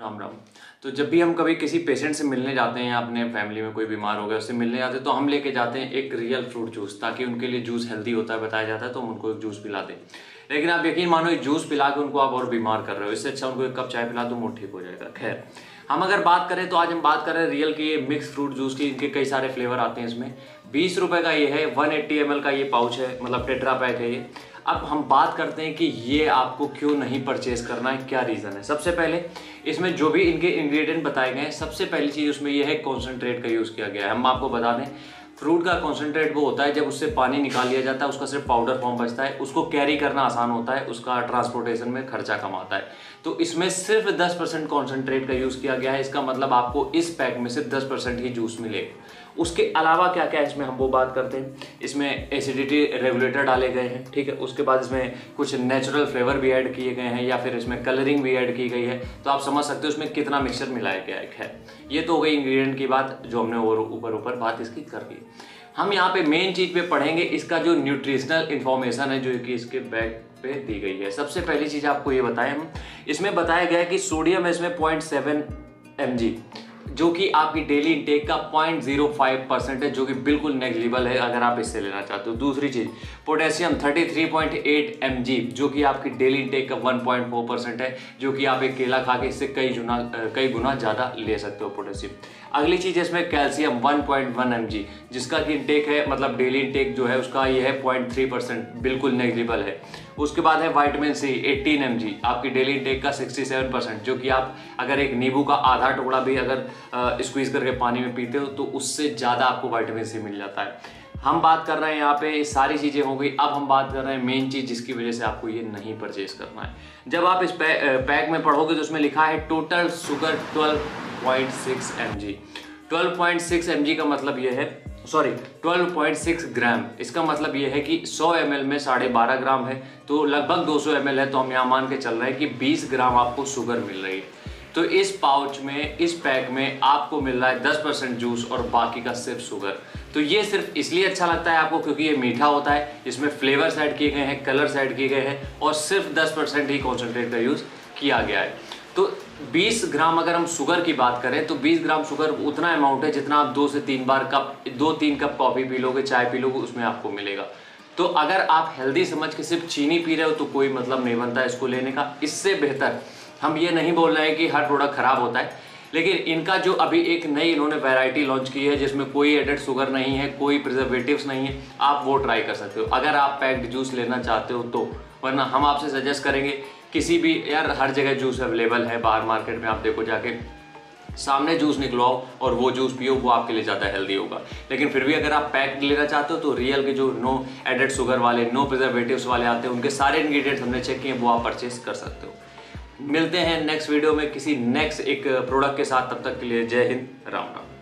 राम राम। तो जब भी हम कभी किसी पेशेंट से मिलने जाते हैं या अपने फैमिली में कोई बीमार हो गया उससे मिलने जाते हैं तो हम लेके जाते हैं एक रियल फ्रूट जूस, ताकि उनके लिए जूस हेल्दी होता है बताया जाता है, तो हम उनको एक जूस पिलाते हैं। लेकिन आप यकीन मानो एक जूस पिला के उनको आप और बीमार कर रहे हो, इससे अच्छा उनको एक कप चाय पिला दो, मूड ठीक हो जाएगा। खैर, हम अगर बात करें तो आज हम बात कर रहे हैं रियल की ये मिक्स फ्रूट जूस की। इनके कई सारे फ्लेवर आते हैं इसमें। 20 रुपए का ये है, 180 ml का ये पाउच है, मतलब टेट्रा पैक है ये। अब हम बात करते हैं कि ये आपको क्यों नहीं परचेज करना है, क्या रीज़न है। सबसे पहले इसमें जो भी इनके इंग्रेडिएंट बताए गए हैं, सबसे पहली चीज़ उसमें ये है कॉन्सेंट्रेट का यूज़ किया गया है। हम आपको बता दें, फ्रूट का कॉन्सेंट्रेट वो होता है जब उससे पानी निकाल लिया जाता है, उसका सिर्फ पाउडर फॉर्म बचता है, उसको कैरी करना आसान होता है, उसका ट्रांसपोर्टेशन में खर्चा कम आता है। तो इसमें सिर्फ 10% कॉन्सेंट्रेट का यूज़ किया गया है। इसका मतलब आपको इस पैक में सिर्फ 10% ही जूस मिलेगा। उसके अलावा क्या क्या है इसमें हम वो बात करते हैं। इसमें एसिडिटी रेगुलेटर डाले गए हैं, ठीक है। उसके बाद इसमें कुछ नेचुरल फ्लेवर भी ऐड किए गए हैं, या फिर इसमें कलरिंग भी ऐड की गई है। तो आप समझ सकते हो इसमें कितना मिक्सचर मिलाया गया है। ये तो हो गई इंग्रेडिएंट की बात, जो हमने और ऊपर बात इसकी कर दी। हम यहाँ पे मेन चीज़ पे पढ़ेंगे इसका जो न्यूट्रिशनल इन्फॉर्मेशन है जो कि इसके बैग पे दी गई है। सबसे पहली चीज़ आपको ये बताएं हम, इसमें बताया गया है कि सोडियम है इसमें 0.7 mg, जो कि आपकी डेली इंटेक का 0.05% है, जो कि बिल्कुल नेग्लिजिबल है अगर आप इससे लेना चाहते हो। दूसरी चीज़, पोटेशियम 33.8 mg, जो कि आपकी डेली इंटेक का 1.4% है, जो कि आप एक केला खा के इससे कई गुना ज़्यादा ले सकते हो पोटेशियम। अगली चीज़ है इसमें कैल्शियम 1.1 mg, जिसका कि इंटेक है, मतलब डेली इंटेक जो है उसका ये है 0.3%, बिल्कुल नेग्लिजिबल है। उसके बाद है विटामिन सी 18 mg, आपकी डेली इंटेक का 67%, जो कि आप अगर एक नींबू का आधा टुकड़ा भी अगर स्क्वीज करके पानी में पीते हो तो उससे ज़्यादा आपको विटामिन सी मिल जाता है। हम बात कर रहे हैं यहाँ पे सारी चीज़ें हो गई। अब हम बात कर रहे हैं मेन चीज़ जिसकी वजह से आपको ये नहीं परचेज करना है। जब आप इस पैक में पढ़ोगे तो उसमें लिखा है टोटल शुगर 12.6 mg। 12.6 mg का मतलब ये है, सॉरी 12.6 ग्राम। इसका मतलब ये है कि 100 ml में 12.5 ग्राम है, तो लगभग 200 ml है, तो हम यहाँ मान के चल रहे हैं कि 20 ग्राम आपको शुगर मिल रही है। तो इस पाउच में, इस पैक में आपको मिल रहा है 10% जूस और बाकी का सिर्फ शुगर। तो ये सिर्फ इसलिए अच्छा लगता है आपको क्योंकि ये मीठा होता है, इसमें फ्लेवर्स ऐड किए गए हैं, कलर्स ऐड किए गए हैं, और सिर्फ 10% ही कॉन्सेंट्रेट का यूज़ किया गया है। तो 20 ग्राम अगर हम शुगर की बात करें तो 20 ग्राम शुगर उतना अमाउंट है जितना आप 2 से 3 कप कॉफ़ी पी लोगे, चाय पी लोगे, उसमें आपको मिलेगा। तो अगर आप हेल्दी समझ के सिर्फ चीनी पी रहे हो तो कोई मतलब नहीं बनता इसको लेने का। इससे बेहतर, हम ये नहीं बोल रहे हैं कि हर प्रोडक्ट खराब होता है, लेकिन इनका जो अभी एक नई इन्होंने वैरायटी लॉन्च की है जिसमें कोई एडेड शुगर नहीं है, कोई प्रिजर्वेटिव्स नहीं है, आप वो ट्राई कर सकते हो अगर आप पैक्ड जूस लेना चाहते हो तो। वरना हम आपसे सजेस्ट करेंगे किसी भी, यार हर जगह जूस अवेलेबल है, बाहर मार्केट में आप देखो जाके, सामने जूस निकलवाओ और वो जूस पियो, वो आपके लिए ज़्यादा हेल्दी होगा। लेकिन फिर भी अगर आप पैक लेना चाहते हो तो रियल के जो नो एडेड शुगर वाले, नो प्रिजर्वेटिव्स वाले आते हैं, उनके सारे इंग्रेडिएंट्स हमने चेक किए, वो आप परचेस कर सकते हो। मिलते हैं नेक्स्ट वीडियो में किसी नेक्स्ट एक प्रोडक्ट के साथ, तब तक के लिए जय हिंद, राम राम।